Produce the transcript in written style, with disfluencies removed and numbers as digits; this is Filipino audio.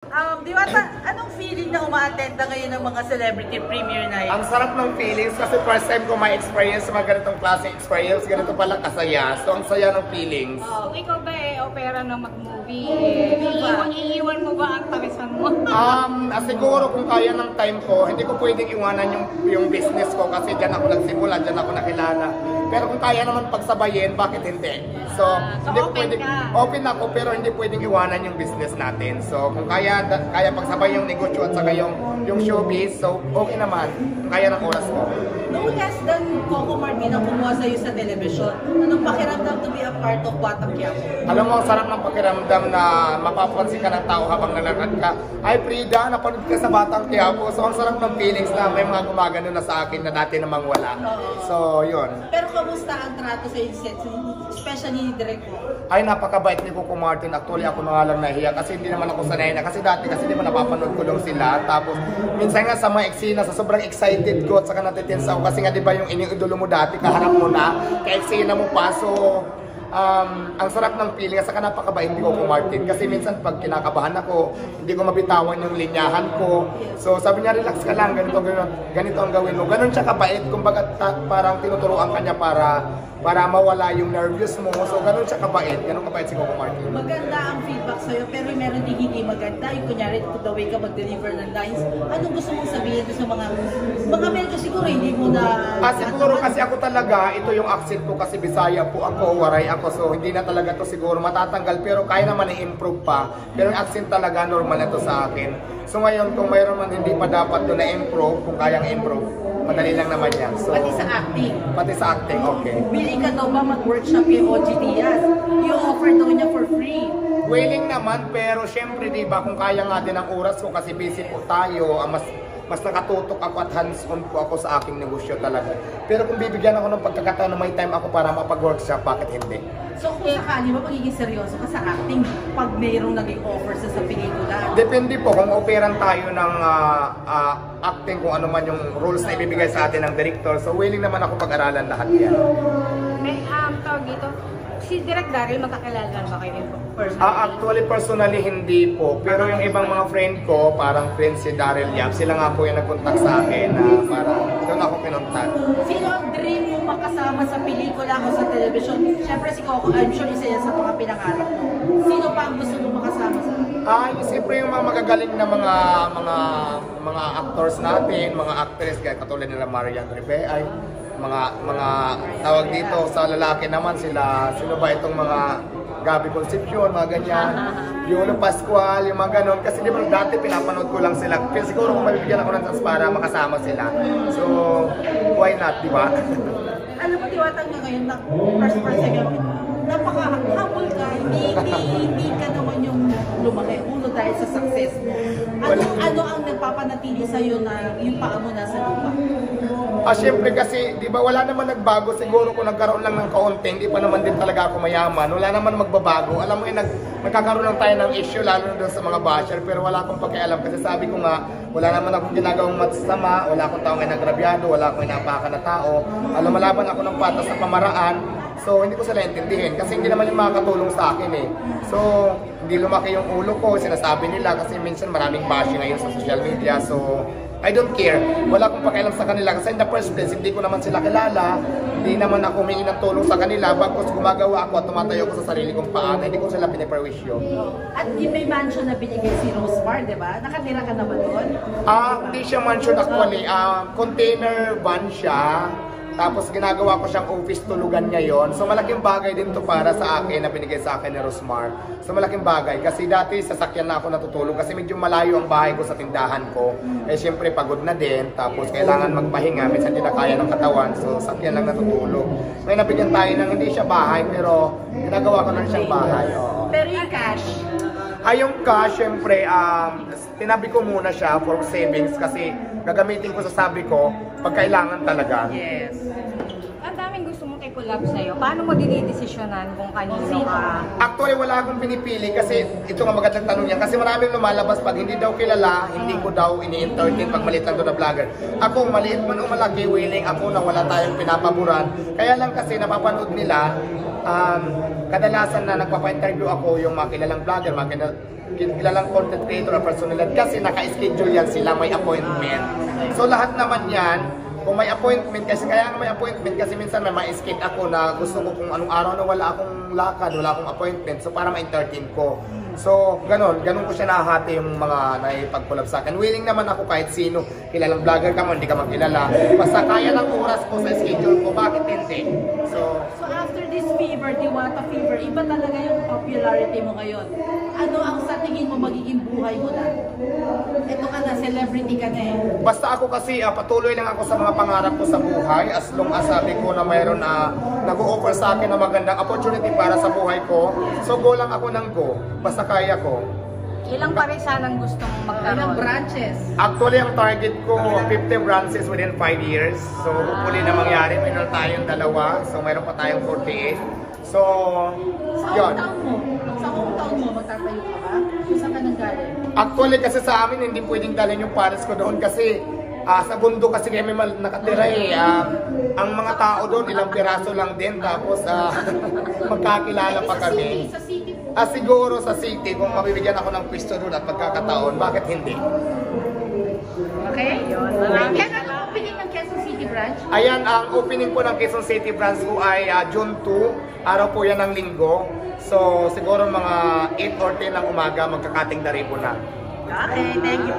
Diwata, anong feeling na uma-attenda ngayon ng mga celebrity premiere night? Ang sarap ng feelings kasi first time ko may experience sa mga ganitong klaseng experience, ganito pala kasaya. So ang saya ng feelings. Kung ikaw ba opera na mag-movie, iiwan mo ba ang tawisan mo? Siguro kung kaya ng time ko, hindi ko pwedeng iwanan yung business ko kasi dyan ako nagsimula, dyan ako nakilala. Pero kung kaya naman pagsabayin, bakit hindi? So hindi ko pwedeng, open ako pero hindi pwedeng iwanan yung business natin. So kung kaya pagsabay yung negosyo at saka yung showbiz, so okay naman, kung kaya ng oras ko. No less than Coco Martin ang kumuha sa'yo sa television. Anong pakiramdam to be a part of Batang Quiapo? Alam mo, ang sarap ng pakiramdam na mapapansin ka ng tao habang nalakad ka. Ay, Frida, napanood ka sa Batang Quiapo. So, ang sarap ng feelings na may mga gumagano na sa akin na dati namang wala. So, yun. Pero kamusta ang trato sa set, especially ni Direk mo? Ay, napakabait ni Coco Martin. Actually, ako na nga lang nahiya kasi hindi naman ako sanay na. Kasi dati, kasi di ba napapanood ko lang sila. Tapos, minsan nga sa mga eksena, sa sobrang excited ko at saka natitensa ako. Kasi nga di ba yung iniidolo mo dati, kaharap mo na, ka-eksena mo pa. So, ang sarap ng feeling, saka napakabait ni Coco Martin. Kasi minsan pag kinakabahan ako, hindi ko mabitawan yung linyahan ko. So sabi niya, relax ka lang, ganito ang gawin mo. Ganon siya kabait, kumbaga parang tinuturuan ka niya para mawala yung nervous mo. So ganon siya kabait, ganon kabait si Coco Martin. Maganda ang feedback sa'yo, pero meron din hindi maganda. Yung kunyari, the way ka mag-deliver ng lines, anong gusto mong sabihin sa mga medyo siguro hindi mo na... Siguro kasi ako talaga, ito yung accent ko kasi Bisaya po ako, Waray ako. So hindi na talaga to siguro matatanggal, pero kaya naman i-improve pa. Pero yung accent talaga normal na to sa akin. So ngayon kung mayroon man hindi pa dapat doon na-improve, kung kayang improve, madali lang naman yan. So, pati sa acting. Pati sa acting, okay. Willing ka daw ba mag-workshop kay OG Diaz? Yung offer daw niya for free. Willing naman, pero syempre diba kung kaya nga din ang oras ko kasi busy po tayo, mas nakatutok ako at hands-on po ako sa aking negosyo talaga. Pero kung bibigyan ako ng pagkakataon na may time ako para mapag-workshop, bakit hindi? So kung sakali ba magiging seryoso ka sa acting pag mayroong naging offer sa pelikula? Depende po kung operan tayo ng acting, kung ano man yung roles na ibibigay sa atin ng director. So willing naman ako pag-aralan lahat yan. May tawag dito, si Direk Daryl magkakilala ba kayo personally? Actually, personally hindi po. Pero yung ibang mga friend ko, parang friend si Daryl Yap, sila nga po yung nag-contact sa akin na parang doon ako pinuntan. Sino ang dream mo makasama sa pelikula o sa television? Siyempre si Coco, I'm sure isa yan sa mga pinangarap mo. Sino pa ang gusto mo makasama sa siyempre yung mga magagaling na mga actors natin, mga actress, kaya katulad nila Marian Rebe, ay mga tawag dito sa lalaki naman sila, sino ba itong mga Gabby Concepcion, mga ganyan, Yolo Pascual, yung mga ganon, kasi di ba dati pinapanood ko lang sila, pero siguro kung mabibigyan ako ng chance para makasama sila, so why not, di ba? Alam mo, Diwata nga ngayon na first person yung napaka-humble ka, hindi ka naman yung lumaki, uno dahil sa success mo. Ano ang nagpapanatili sa'yo na yung paa mo nasa lupa? Siyempre kasi, di ba wala naman nagbago, siguro kung nagkaroon lang ng kaunting, di pa naman din talaga ako mayaman, wala naman magbabago. Alam mo yun, nagkakaroon lang tayo ng issue, lalo na doon sa mga basher, pero wala akong pakialam kasi sabi ko nga, wala naman akong ginagawang masama, wala akong taong inagrabyado, wala akong inapakan na tao, alam malaban ako ng patas sa pamaraan, so hindi ko sila intindihin kasi hindi naman yung makakatulong sa akin eh. So, hindi lumaki yung ulo ko, sinasabi nila kasi minsan maraming bashing ngayon sa social media, so I don't care. Wala akong pakialam sa kanila kasi in the first place, hindi ko naman sila kilala. Hindi naman ako humingi ng tulong sa kanila. Bagkus gumagawa ako at tumatayo ko sa sarili kong paan. Hindi ko sila piniperwisyo. At may mansion na binigay si Rosemar, di ba? Nakatira ka na ba doon? Hindi siya mansion actually. Container van siya. Tapos ginagawa ko siyang office tulugan ngayon. So malaking bagay din to para sa akin na binigay sa akin ni Rosemar. So malaking bagay kasi dati sasakyan na ako natutulog kasi medyo malayo ang bahay ko sa tindahan ko. Eh syempre pagod na din, tapos kailangan magpahinga, minsan hindi na kaya ng katawan. So sakyan lang natutulog. May nabigyan tayo ng hindi siya bahay pero ginagawa ko na siyang bahay. Oo. Pero yung cash? Yung cash, syempre, tinabi ko muna siya for savings kasi gagamitin ko sa sabi ko pag kailangan talaga. Yes. Ang daming gusto mong i-collab sa'yo. Paano mo dinidesisyonan kung kanino ka? Actually, wala akong pinipili kasi ito nga magandang tanong yan. Kasi maraming lumalabas pag hindi daw kilala, hindi ko daw ini-entertain pag maliit lang doon na vlogger. Ako, maliit man o malaki, willing ako na wala tayong pinapaboran. Kaya lang kasi napapanood nila, kadalasan na nagpapa-interview ako yung mga kilalang vlogger, mga kilalang content creator o personalidad kasi naka-schedule yan sila, may appointment. So lahat naman yan, kung may appointment, kasi kaya nga may appointment kasi minsan may ma-skip ako na gusto ko kung anong araw na wala akong lakad, wala akong appointment, so para ma-entertain ko. So, ganun ko siya nahahati yung mga naipag-collab sa akin. Willing naman ako kahit sino, kilalang vlogger ka mo, hindi ka makilala. Basta kaya ng oras ko sa schedule ko, bakit hindi? So after this fever, Diwata fever, iba talaga yung popularity mo ngayon. Ano ang sa tingin mo magiging buhay mo na? Ito ka na, celebrity ka na eh. basta ako kasi patuloy lang ako sa mga pangarap ko sa buhay as long as sabi ko na mayroon na nag-o-offer sa akin na magandang opportunity para sa buhay ko. So go lang ako ng go. Basta kaya ko. Ilang parisan ang gustong Ilang magkaroon? branches? Actually, ang target ko 50 branches within 5 years. So hopefully na mangyari. Mayroon tayong 2. So mayroon pa tayong 48. So, Sa yun. hometown mo? Sa hometown mo, magtatayo ka ba? Saan ka nang galing? Actually kasi sa amin hindi pwedeng dalhin yung pares ko doon kasi sa bundok kasi kami nakatira eh. Ang mga tao doon ilang piraso lang din tapos magkakilala pa kami. Sa city. Siguro sa city kung mabibigyan ako ng pwesto doon at pagkakataon, bakit hindi? Okay? Maraming Kailan ang opening ng Quezon City branch? Ayan, ang opening po ng Quezon City branch ko ay June 2, araw po yan ng linggo. So siguro mga 8 or 10 ng umaga magkakating dari po na. Okay, thank you.